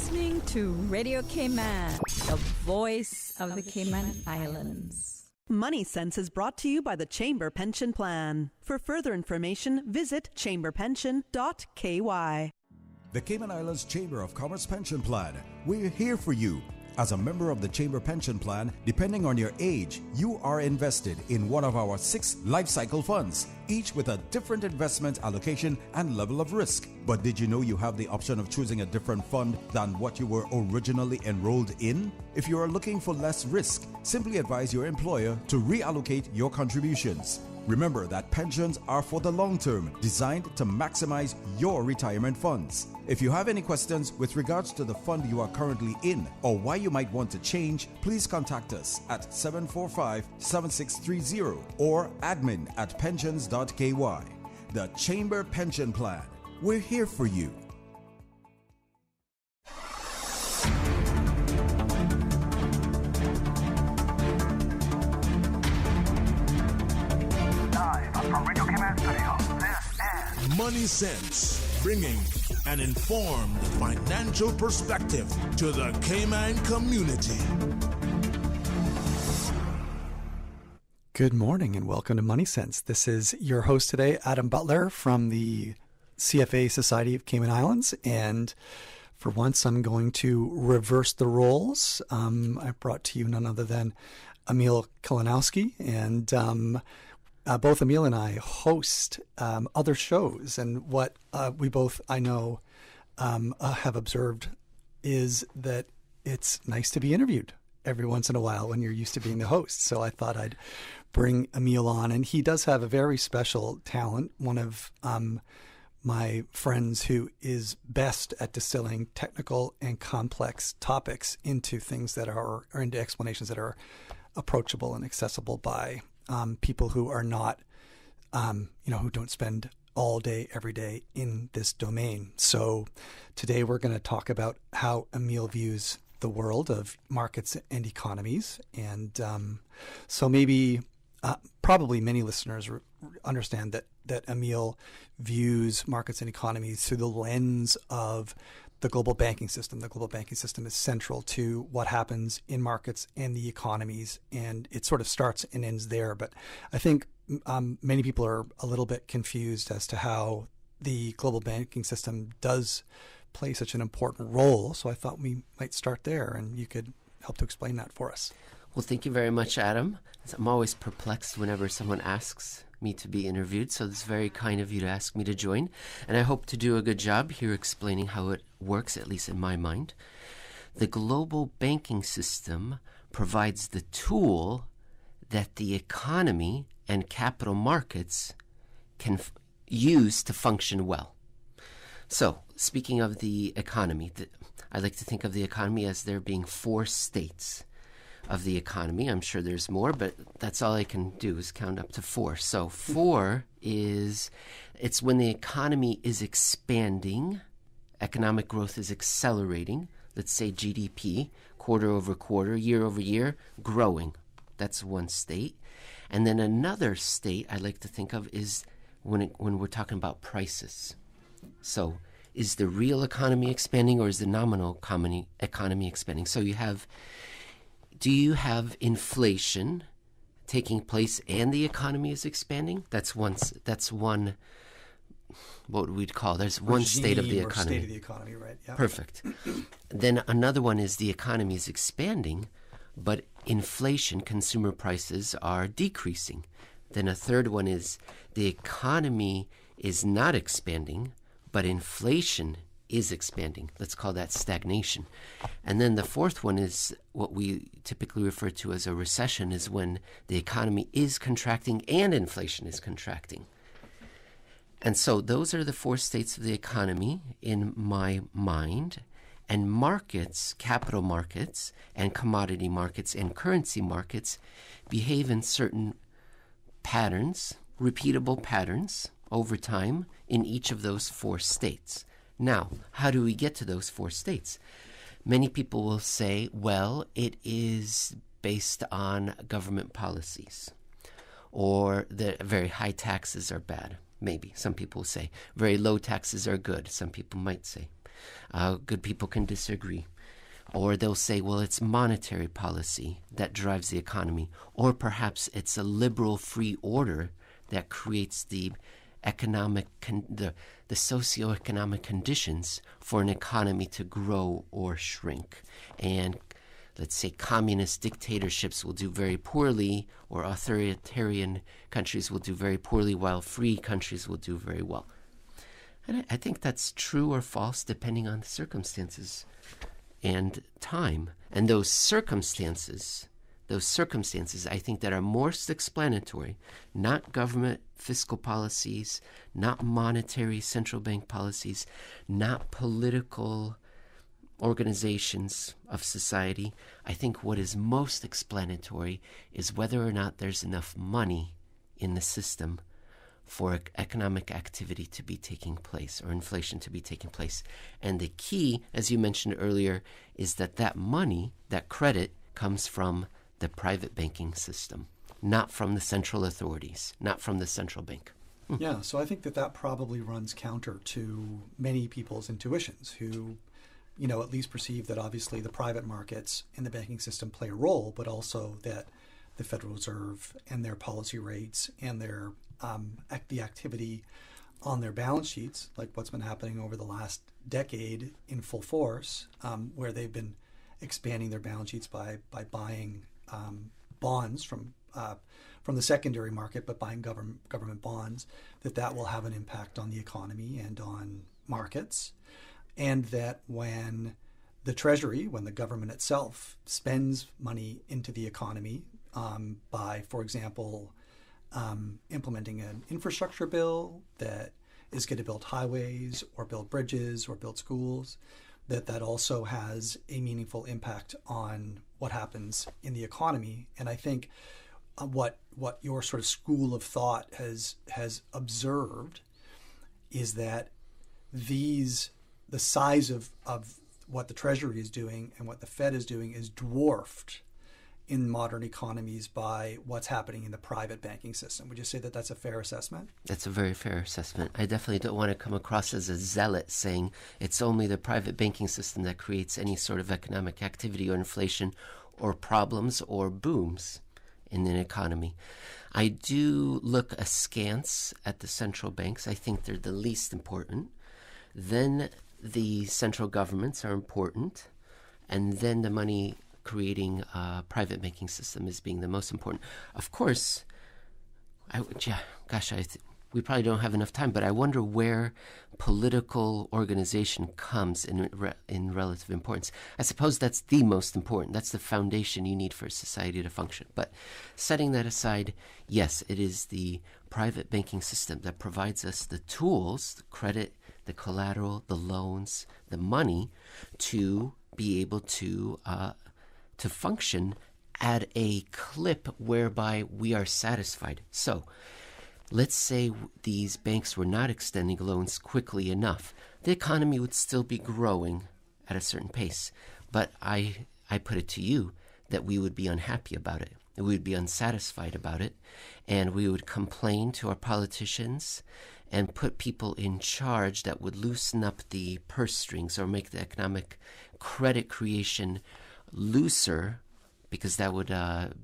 listening to Radio Cayman, the voice of the Cayman Islands. Money Sense is brought to you by the Chamber Pension Plan. For further information, visit chamberpension.ky. The Cayman Islands Chamber of Commerce Pension Plan. We're here for you. As a member of the Chamber Pension Plan, depending on your age, you are invested in one of our 6 life cycle funds, each with a different investment allocation and level of risk. But did you know you have the option of choosing a different fund than what you were originally enrolled in? If you are looking for less risk, simply advise your employer to reallocate your contributions. Remember that pensions are for the long term, designed to maximize your retirement funds. If you have any questions with regards to the fund you are currently in or why you might want to change, please contact us at 745-7630 or admin@pensions.ky. The Chamber Pension Plan. We're here for you. Money Sense, bringing an informed financial perspective to the Cayman community. Good morning and welcome to Money Sense. This is your host today, Adam Butler from the CFA Society of Cayman Islands. And for once, I'm going to reverse the roles. I brought to you none other than Emil Kalinowski, and both Emil and I host other shows, and what we both, I know, have observed is that it's nice to be interviewed every once in a while when you're used to being the host. So I thought I'd bring Emil on, and he does have a very special talent. One of my friends who is best at distilling technical and complex topics into things that are, or into explanations that are approachable and accessible by people who are not, who don't spend all day, every day in this domain. So today we're going to talk about how Emil views the world of markets and economies. And so maybe, probably many listeners understand that Emil views markets and economies through the lens of the global banking system. The global banking system is central to what happens in markets and the economies, and it sort of starts and ends there. But I think many people are a little bit confused as to how the global banking system does play such an important role. So I thought we might start there, and you could help to explain that for us. Well, thank you very much, Adam. I'm always perplexed whenever someone asks me to be interviewed, so it's very kind of you to ask me to join. And I hope to do a good job here explaining how it works, at least in my mind. The global banking system provides the tool that the economy and capital markets can use to function well. So, speaking of the economy, I like to think of the economy as there being 4 states of the economy. I'm sure there's more, but that's all I can do is count up to 4. So 4 is, it's when the economy is expanding, economic growth is accelerating, let's say GDP, quarter over quarter, year over year, growing. That's one state. And then another state I like to think of is when we're talking about prices. So is the real economy expanding or is the nominal economy expanding? So do you have inflation taking place and the economy is expanding? That's one, what we'd call, there's one state of the economy. State of the economy, right? Yeah. Perfect. Then another one is the economy is expanding, but inflation, consumer prices are decreasing. Then a third one is the economy is not expanding, but inflation is expanding. Let's call that stagnation. And then the fourth one is what we typically refer to as a recession, is when the economy is contracting and inflation is contracting. And so those are the 4 states of the economy in my mind. And markets, capital markets and commodity markets and currency markets behave in certain patterns, repeatable patterns over time in each of those 4 states. Now, how do we get to those 4 states? Many people will say, well, it is based on government policies, or that very high taxes are bad. Maybe some people say very low taxes are good. Some people might say. Good people can disagree. Or they'll say, well, it's monetary policy that drives the economy. Or perhaps it's a liberal free order that creates the the socioeconomic conditions for an economy to grow or shrink. And let's say communist dictatorships will do very poorly, or authoritarian countries will do very poorly, while free countries will do very well. And I think that's true or false depending on the circumstances and time. And those circumstances, I think, that are most explanatory, not government fiscal policies, not monetary central bank policies, not political organizations of society. I think what is most explanatory is whether or not there's enough money in the system for economic activity to be taking place, or inflation to be taking place. And the key, as you mentioned earlier, is that money, that credit, comes from the private banking system, not from the central authorities, not from the central bank. Yeah, so I think that probably runs counter to many people's intuitions who, at least perceive that obviously the private markets in the banking system play a role, but also that the Federal Reserve and their policy rates and their the activity on their balance sheets, like what's been happening over the last decade in full force, where they've been expanding their balance sheets by buying bonds from the secondary market, but buying government bonds, that will have an impact on the economy and on markets. And that when the Treasury, when the government itself spends money into the economy by, for example, implementing an infrastructure bill that is going to build highways or build bridges or build schools, that also has a meaningful impact on what happens in the economy. And I think what your sort of school of thought has observed is that the size of what the Treasury is doing and what the Fed is doing is dwarfed in modern economies by what's happening in the private banking system. Would you say that that's a fair assessment? That's a very fair assessment. I definitely don't want to come across as a zealot saying it's only the private banking system that creates any sort of economic activity or inflation or problems or booms in an economy. I do look askance at the central banks. I think they're the least important. Then the central governments are important, and then the money creating private banking system is being the most important. Of course, we probably don't have enough time, but I wonder where political organization comes in relative importance. I suppose that's the most important. That's the foundation you need for a society to function. But setting that aside, yes, it is the private banking system that provides us the tools, the credit, the collateral, the loans, the money to be able to function at a clip whereby we are satisfied. So let's say these banks were not extending loans quickly enough. The economy would still be growing at a certain pace. But I put it to you that we would be unhappy about it. We would be unsatisfied about it. And we would complain to our politicians and put people in charge that would loosen up the purse strings or make the economic credit creation looser, because that would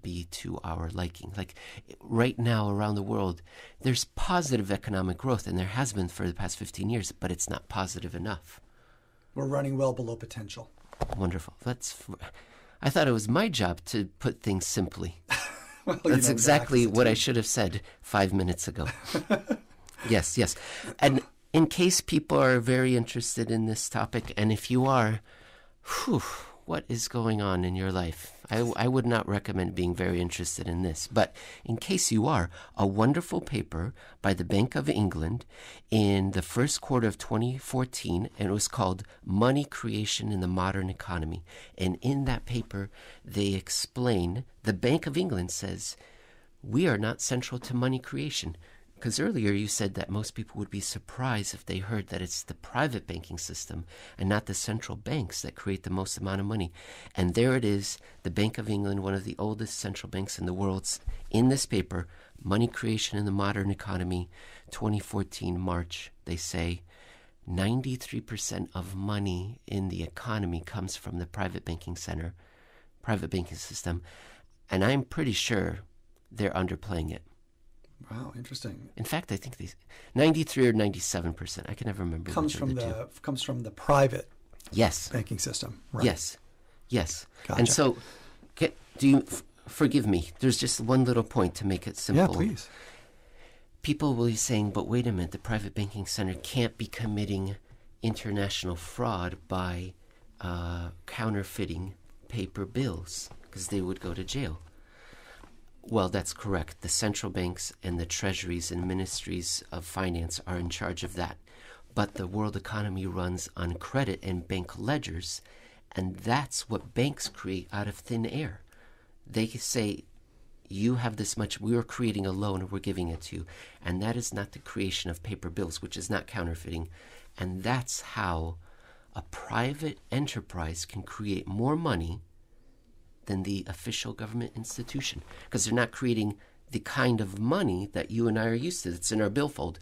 be to our liking. Like right now around the world, there's positive economic growth, and there has been for the past 15 years, but it's not positive enough. We're running well below potential. Wonderful. I thought it was my job to put things simply. Well, that's exactly what I should have said 5 minutes ago. Yes. And in case people are very interested in this topic, and if you are, what is going on in your life? I would not recommend being very interested in this. But in case you are, a wonderful paper by the Bank of England in the first quarter of 2014, and it was called Money Creation in the Modern Economy. And in that paper, they explain, the Bank of England says, we are not central to money creation. Because earlier you said that most people would be surprised if they heard that it's the private banking system and not the central banks that create the most amount of money. And there it is, the Bank of England, one of the oldest central banks in the world, in this paper, Money Creation in the Modern Economy, 2014, March, they say, 93% of money in the economy comes from the private banking system, and I'm pretty sure they're underplaying it. Wow, interesting. In fact, I think 93 or 97%. I can never remember. Comes from the private yes banking system. Right. Yes. Gotcha. And so, do you forgive me? There's just one little point to make it simple. Yeah, please. People will be saying, but wait a minute, the private banking center can't be committing international fraud by counterfeiting paper bills because they would go to jail. Well, that's correct. The central banks and the treasuries and ministries of finance are in charge of that. But the world economy runs on credit and bank ledgers, and that's what banks create out of thin air. They say, you have this much, we are creating a loan and we're giving it to you. And that is not the creation of paper bills, which is not counterfeiting. And that's how a private enterprise can create more money than the official government institution, because they're not creating the kind of money that you and I are used to. It's in our billfold,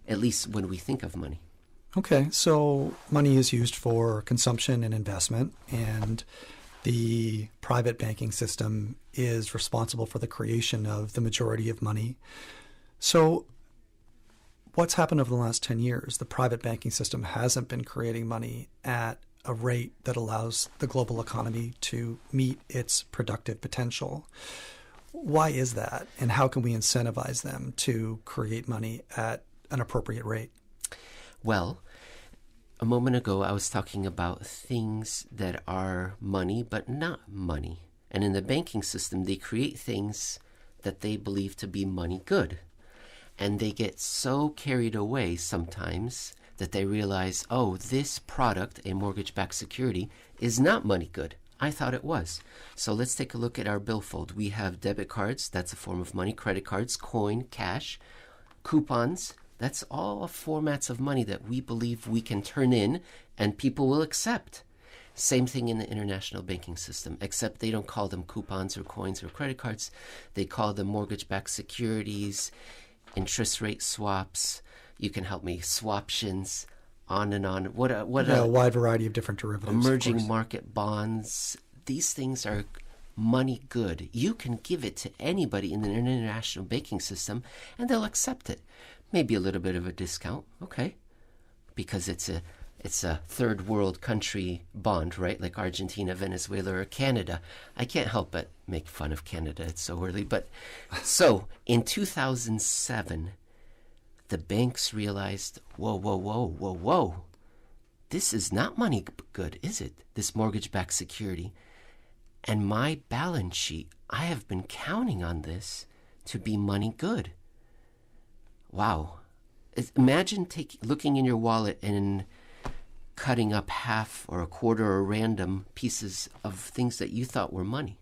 at least when we think of money. Okay, so money is used for consumption and investment, and the private banking system is responsible for the creation of the majority of money. So what's happened over the last 10 years? The private banking system hasn't been creating money at a rate that allows the global economy to meet its productive potential. Why is that? And how can we incentivize them to create money at an appropriate rate? Well, a moment ago I was talking about things that are money but not money. And in the banking system, they create things that they believe to be money good. And they get so carried away sometimes that they realize, oh, this product, a mortgage-backed security, is not money good. I thought it was. So let's take a look at our billfold. We have debit cards, that's a form of money, credit cards, coin, cash, coupons. That's all formats of money that we believe we can turn in and people will accept. Same thing in the international banking system, except they don't call them coupons or coins or credit cards. They call them mortgage-backed securities, interest rate swaps. You can help me, swaptions, on and on. A wide variety of different derivatives. Emerging market bonds. These things are money good. You can give it to anybody in the international banking system and they'll accept it. Maybe a little bit of a discount, okay, because it's a third world country bond, right? Like Argentina, Venezuela, or Canada. I can't help but make fun of Canada. It's so early. But so in 2007, the banks realized, whoa. This is not money good, is it? This mortgage-backed security. And my balance sheet, I have been counting on this to be money good. Wow. Imagine looking in your wallet and cutting up half or a quarter or random pieces of things that you thought were money.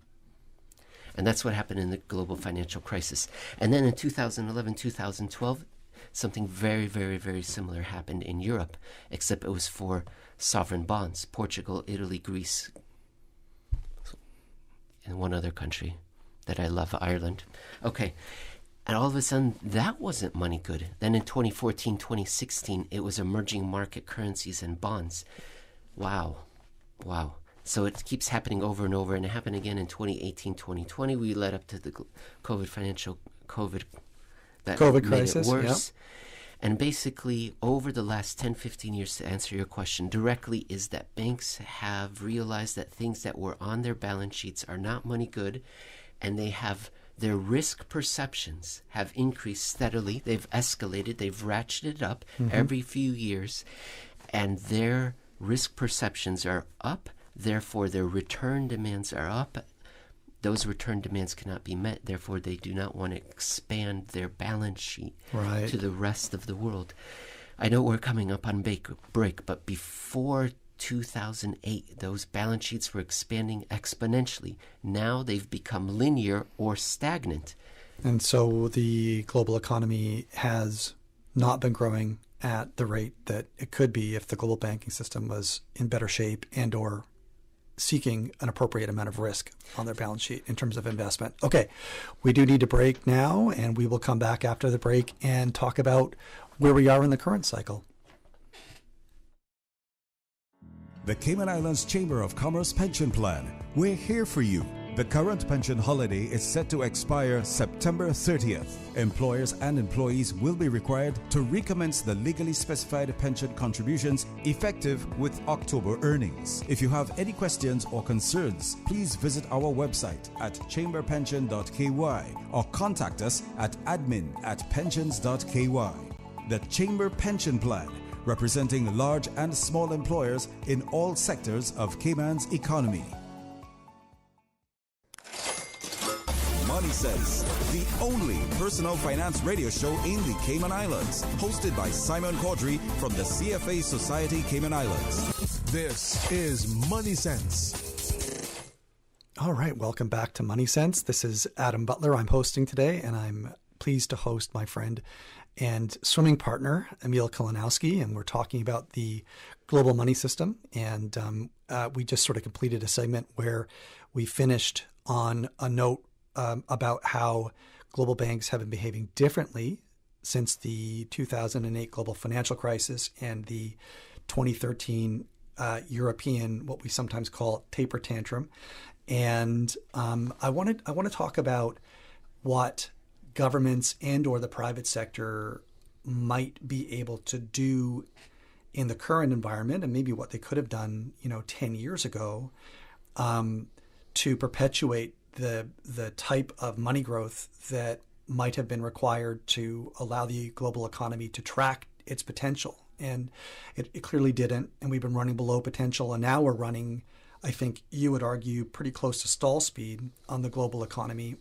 And that's what happened in the global financial crisis. And then in 2011, 2012, something very, very, very similar happened in Europe, except it was for sovereign bonds. Portugal, Italy, Greece, and one other country that I love, Ireland. Okay. And all of a sudden, that wasn't money good. Then in 2014, 2016, it was emerging market currencies and bonds. Wow. So it keeps happening over and over. And it happened again in 2018, 2020. We led up to the COVID crisis, made it worse. Yep. And basically, over the last 10, 15 years, to answer your question directly, is that banks have realized that things that were on their balance sheets are not money good, and their risk perceptions have increased steadily. They've escalated. They've ratcheted up every few years, and their risk perceptions are up. Therefore, their return demands are up. Those return demands cannot be met. Therefore, they do not want to expand their balance sheet to the rest of the world. I know we're coming up on break, but before 2008, those balance sheets were expanding exponentially. Now they've become linear or stagnant. And so the global economy has not been growing at the rate that it could be if the global banking system was in better shape and or seeking an appropriate amount of risk on their balance sheet in terms of investment. Okay, we do need to break now, and we will come back after the break and talk about where we are in the current cycle. The Cayman Islands Chamber of Commerce Pension Plan. We're here for you. The current pension holiday is set to expire September 30th. Employers and employees will be required to recommence the legally specified pension contributions effective with October earnings. If you have any questions or concerns, please visit our website at chamberpension.ky or contact us at admin@pensions.ky. The Chamber Pension Plan, representing large and small employers in all sectors of Cayman's economy. Money Sense, the only personal finance radio show in the Cayman Islands, hosted by Simon Caudry from the CFA Society Cayman Islands. This is Money Sense. All right, welcome back to Money Sense. This is Adam Butler. I'm hosting today, and I'm pleased to host my friend and swimming partner, Emil Kalinowski, and we're talking about the global money system. And we just sort of completed a segment where we finished on a note about how global banks have been behaving differently since the 2008 global financial crisis and the 2013 European, what we sometimes call taper tantrum. And I want to talk about what governments and or the private sector might be able to do in the current environment, and maybe what they could have done, 10 years ago, to perpetuate the type of money growth that might have been required to allow the global economy to track its potential. And it clearly didn't, and we've been running below potential, and now we're running, I think you would argue, pretty close to stall speed on the global economy.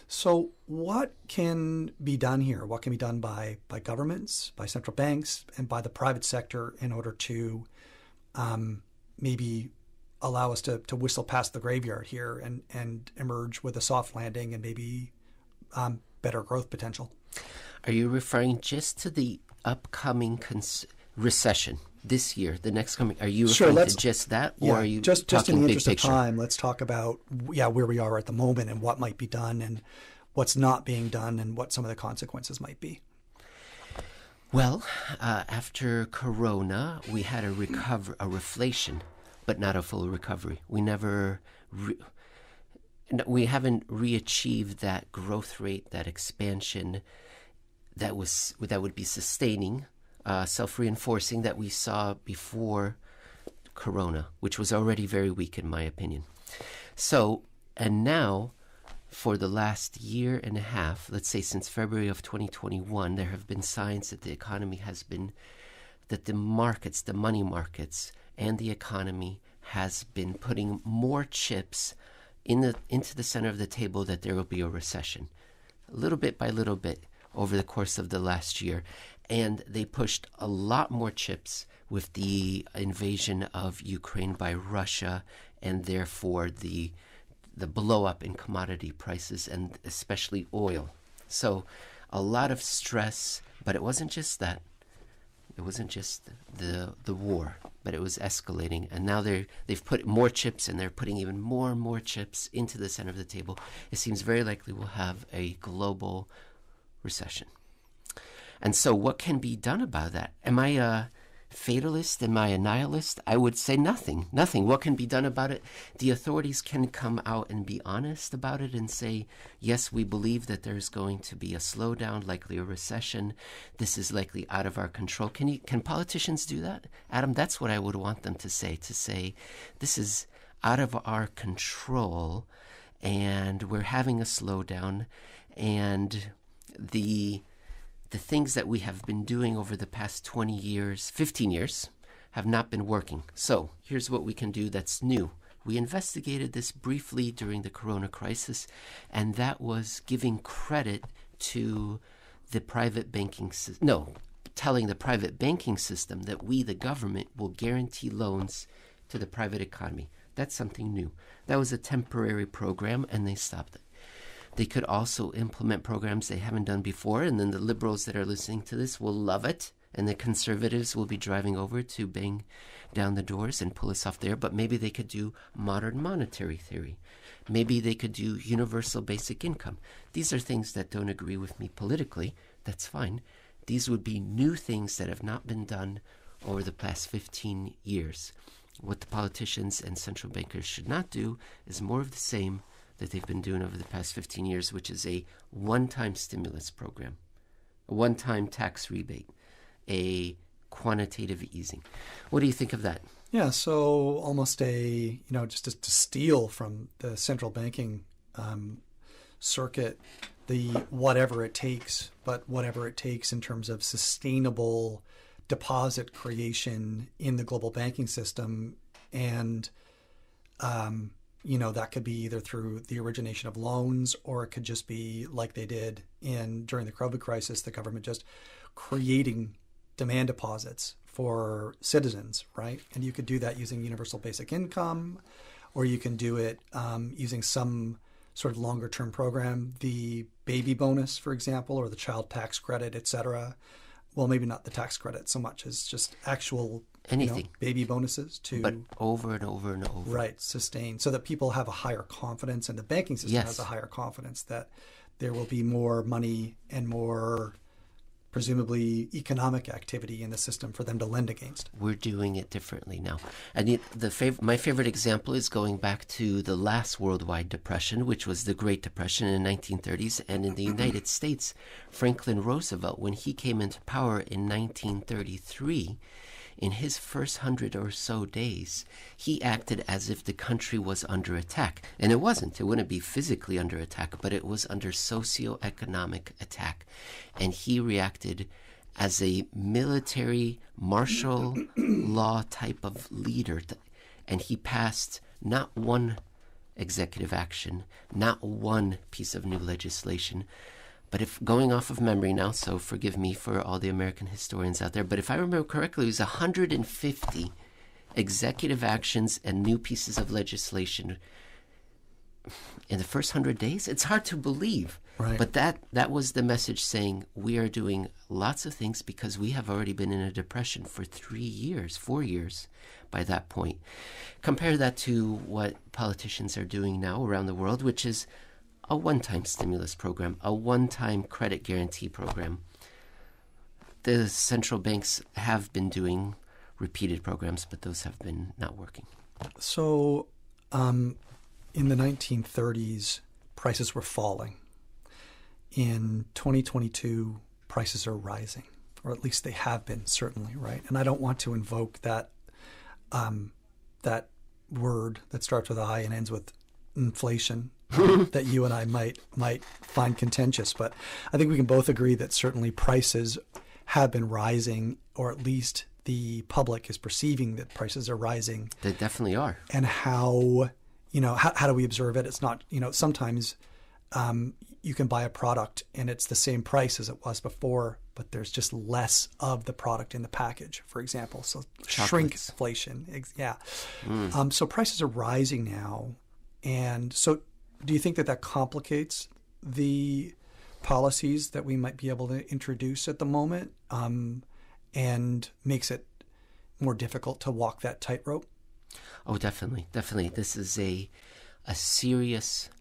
So what can be done here? What can be done by governments, by central banks, and by the private sector in order to maybe allow us to whistle past the graveyard here and emerge with a soft landing and maybe better growth potential? Are you referring just to the upcoming recession this year, the next coming? Are you referring to just that, or are you just talking in the big interest picture? of time? Let's talk about where we are at the moment and what might be done and what's not being done and what some of the consequences might be. Well, after Corona, we had a reflation, but not a full recovery. We never, we haven't re-achieved that growth rate, that expansion that would be sustaining, self-reinforcing that we saw before Corona, which was already very weak in my opinion. So, and now, for the last year and a half, let's say since February of 2021, there have been signs that the economy has been, that the markets, the money markets, and the economy has been putting more chips into the center of the table that there will be a recession, little bit by little bit over the course of the last year. And they pushed a lot more chips with the invasion of Ukraine by Russia, and therefore the blow up in commodity prices, and especially oil. So a lot of stress, but it wasn't just that. It wasn't just the war, but it was escalating. And now they've put more chips, and they're putting even more and more chips into the center of the table. It seems very likely we'll have a global recession. And so what can be done about that? Am I a fatalist? Am I a nihilist? I would say nothing. Nothing. What can be done about it? The authorities can come out and be honest about it and say, yes, we believe that there's going to be a slowdown, likely a recession. This is likely out of our control. Can politicians do that? Adam, that's what I would want them to say this is out of our control and we're having a slowdown, and the things that we have been doing over the past 20 years, 15 years, have not been working. So here's what we can do that's new. We investigated this briefly during the Corona crisis, and that was giving credit to the private banking system. No, telling the private banking system that we, the government, will guarantee loans to the private economy. That's something new. That was a temporary program, and they stopped it. They could also implement programs they haven't done before, and then the liberals that are listening to this will love it, and the conservatives will be driving over to bang down the doors and pull us off there. But maybe they could do modern monetary theory. Maybe they could do universal basic income. These are things that don't agree with me politically. That's fine. These would be new things that have not been done over the past 15 years. What the politicians and central bankers should not do is more of the same that they've been doing over the past 15 years, which is a one-time stimulus program, a one-time tax rebate, a quantitative easing. What do you think of that? Yeah, so almost just to steal from the central banking circuit, the whatever it takes, but whatever it takes in terms of sustainable deposit creation in the global banking system. And, that could be either through the origination of loans, or it could just be like they did during the COVID crisis, the government just creating demand deposits for citizens, right? And you could do that using universal basic income, or you can do it using some sort of longer term program, the baby bonus, for example, or the child tax credit, et cetera. Well, maybe not the tax credit so much as just actual anything, baby bonuses but over and over and over. Right, sustain, so that people have a higher confidence, and the banking system has a higher confidence that there will be more money and more presumably economic activity in the system for them to lend against. We're doing it differently now. And my favorite example is going back to the last worldwide depression, which was the Great Depression in the 1930s. And in the United States, Franklin Roosevelt, when he came into power in 1933, in his first 100 or so days, he acted as if the country was under attack. And it wasn't. It wouldn't be physically under attack, but it was under socioeconomic attack. And he reacted as a military martial law type of leader. And he passed not one executive action, not one piece of new legislation, but if going off of memory now, so forgive me for all the American historians out there, but if I remember correctly, it was 150 executive actions and new pieces of legislation in the first 100 days. It's hard to believe, right? But that was the message, saying we are doing lots of things because we have already been in a depression for 4 years by that point. Compare that to what politicians are doing now around the world, which is a one-time stimulus program, a one-time credit guarantee program. The central banks have been doing repeated programs, but those have been not working. So in the 1930s, prices were falling. In 2022, prices are rising, or at least they have been, certainly, right? And I don't want to invoke that word that starts with I and ends with inflation that you and I might find contentious, but I think we can both agree that certainly prices have been rising, or at least the public is perceiving that prices are rising. They definitely are. And how do we observe it? It's not, sometimes you can buy a product and it's the same price as it was before, but there's just less of the product in the package, for example. So Chocolates. shrinkflation. Yeah. So prices are rising now. And so do you think that complicates the policies that we might be able to introduce at the moment, and makes it more difficult to walk that tightrope? Oh, definitely. This is a serious,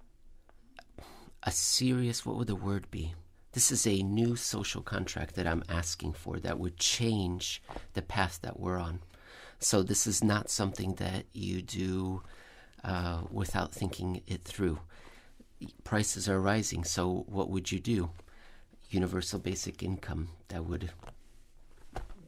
what would the word be? This is a new social contract that I'm asking for that would change the path that we're on. So this is not something that you do without thinking it through. Prices are rising, so what would you do? Universal basic income, that would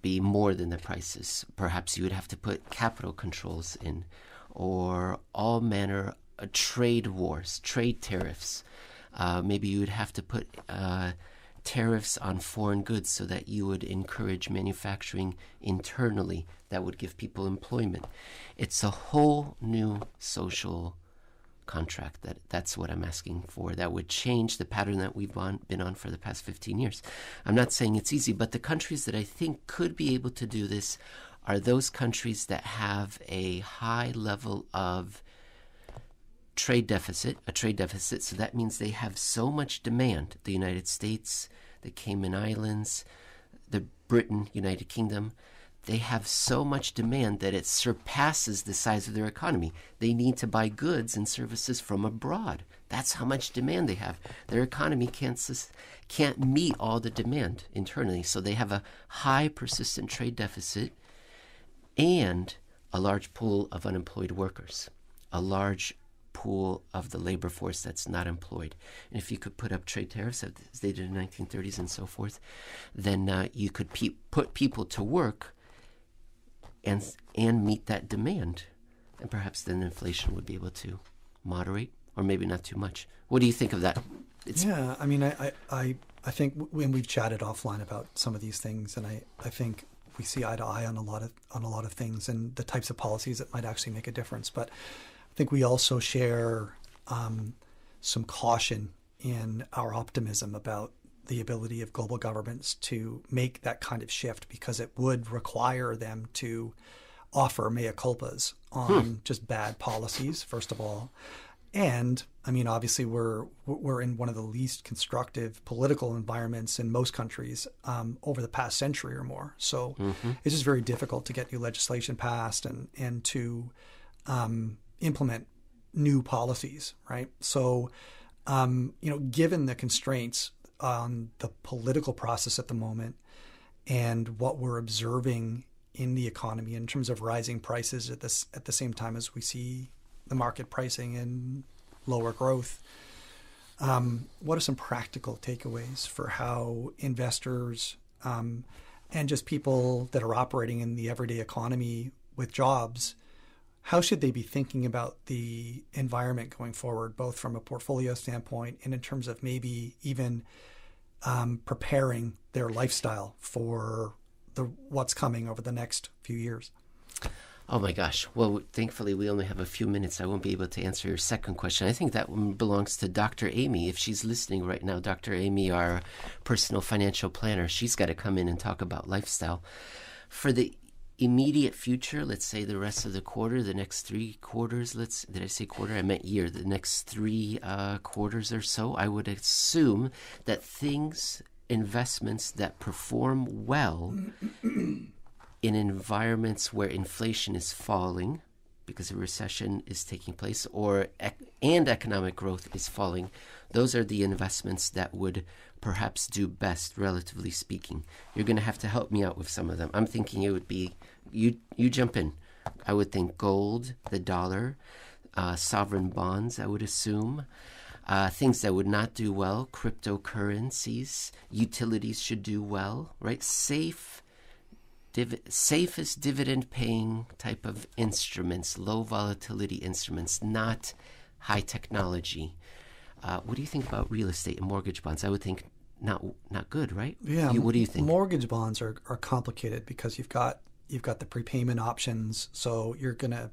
be more than the prices. Perhaps you would have to put capital controls in, or all manner of trade wars, trade tariffs. Maybe you would have to put tariffs on foreign goods so that you would encourage manufacturing internally. That would give people employment. It's a whole new social contract. That's what I'm asking for. That would change the pattern that we've been on for the past 15 years. I'm not saying it's easy, but the countries that I think could be able to do this are those countries that have a high level of a trade deficit. So that means they have so much demand. The United States, the Cayman Islands, the Britain, United Kingdom, they have so much demand that it surpasses the size of their economy. They need to buy goods and services from abroad. That's how much demand they have. Their economy can't meet all the demand internally. So they have a high persistent trade deficit, and a large pool of unemployed workers, a large pool of the labor force that's not employed. And if you could put up trade tariffs as they did in the 1930s and so forth, then you could put people to work and meet that demand. And perhaps then inflation would be able to moderate, or maybe not too much. What do you think of that? Yeah, I mean, I think when we've chatted offline about some of these things, and I think we see eye to eye on a lot of things and the types of policies that might actually make a difference. But I think we also share some caution in our optimism about the ability of global governments to make that kind of shift, because it would require them to offer mea culpas on just bad policies, first of all. And I mean, obviously, we're in one of the least constructive political environments in most countries over the past century or more. So it's just very difficult to get new legislation passed and to implement new policies, right? So, given the constraints on the political process at the moment and what we're observing in the economy in terms of rising prices at the same time as we see the market pricing and lower growth, what are some practical takeaways for how investors and just people that are operating in the everyday economy with jobs, how should they be thinking about the environment going forward, both from a portfolio standpoint and in terms of maybe even preparing their lifestyle for what's coming over the next few years? Oh my gosh. Well, thankfully, we only have a few minutes. I won't be able to answer your second question. I think that one belongs to Dr. Amy. If she's listening right now, Dr. Amy, our personal financial planner, she's got to come in and talk about lifestyle. For the immediate future, let's say the rest of the quarter, the next 3 quarters, did I say quarter? I meant year. The next 3 quarters or so, I would assume that investments that perform well in environments where inflation is falling because a recession is taking place and economic growth is falling, those are the investments that would perhaps do best, relatively speaking. You're going to have to help me out with some of them. I'm thinking it would be, you jump in. I would think gold, the dollar, sovereign bonds, I would assume. Things that would not do well, cryptocurrencies, utilities should do well, right? Safest dividend-paying type of instruments, low volatility instruments, not high technology. What do you think about real estate and mortgage bonds? I would think not good, right? Yeah. What do you think? Mortgage bonds are complicated because you've got the prepayment options. So you're gonna,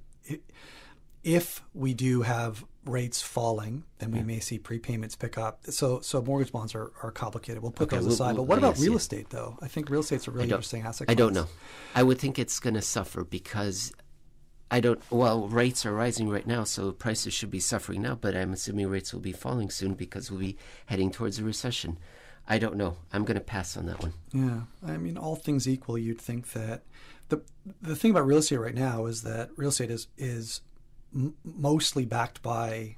if we do have rates falling, then we may see prepayments pick up. So mortgage bonds are complicated. We'll put those aside. But what about real estate, though? I think real estate's a really interesting asset class. I don't know. I would think it's going to suffer because rates are rising right now, so prices should be suffering now, but I'm assuming rates will be falling soon because we'll be heading towards a recession. I don't know. I'm going to pass on that one. Yeah. I mean, all things equal, you'd think that the thing about real estate right now is that real estate is mostly backed by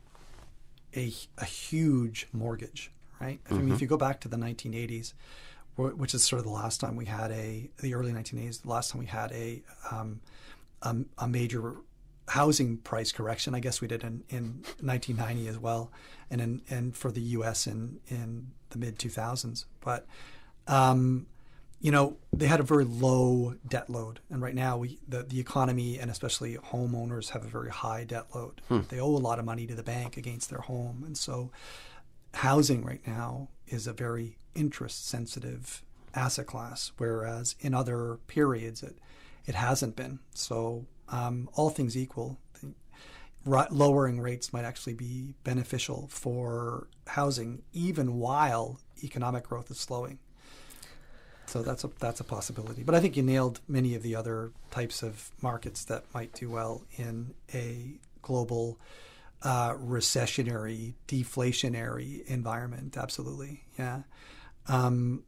a huge mortgage, right? I mean, if you go back to the 1980s, which is sort of the last time we had the early 1980s, the last time we had a major housing price correction. I guess we did in 1990 as well, and for the U.S. in the mid 2000s. But they had a very low debt load, and right now the economy and especially homeowners have a very high debt load. They owe a lot of money to the bank against their home, and so housing right now is a very interest-sensitive asset class, whereas in other periods it hasn't been. So all things equal, lowering rates might actually be beneficial for housing, even while economic growth is slowing. So that's a possibility. But I think you nailed many of the other types of markets that might do well in a global recessionary, deflationary environment. Absolutely, yeah. And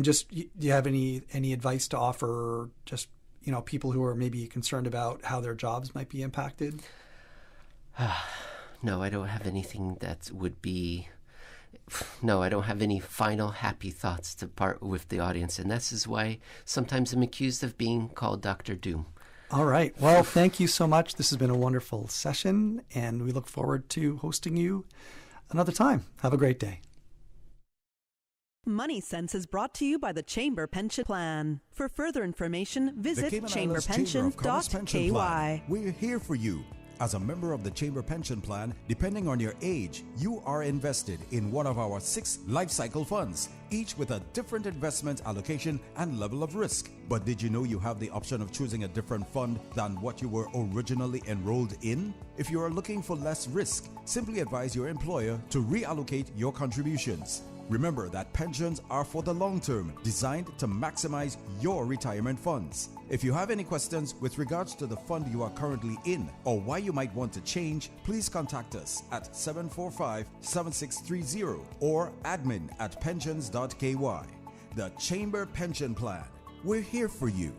just, do you have any advice to offer just people who are maybe concerned about how their jobs might be impacted? No, I don't have anything that would be... No, I don't have any final happy thoughts to part with the audience. And this is why sometimes I'm accused of being called Dr. Doom. All right. Well, thank you so much. This has been a wonderful session, and we look forward to hosting you another time. Have a great day. Money Sense is brought to you by the Chamber Pension Plan. For further information, The visit Cayman Islands Chamber of Commerce Pension Plan. chamberpension.ky. We're here for you. As a member of the Chamber Pension Plan, depending on your age, you are invested in one of our 6 life cycle funds, each with a different investment allocation and level of risk. But did you know you have the option of choosing a different fund than what you were originally enrolled in? If you are looking for less risk, simply advise your employer to reallocate your contributions. Remember that pensions are for the long term, designed to maximize your retirement funds. If you have any questions with regards to the fund you are currently in or why you might want to change, please contact us at 745-7630 or admin@pensions.ky. The Chamber Pension Plan. We're here for you.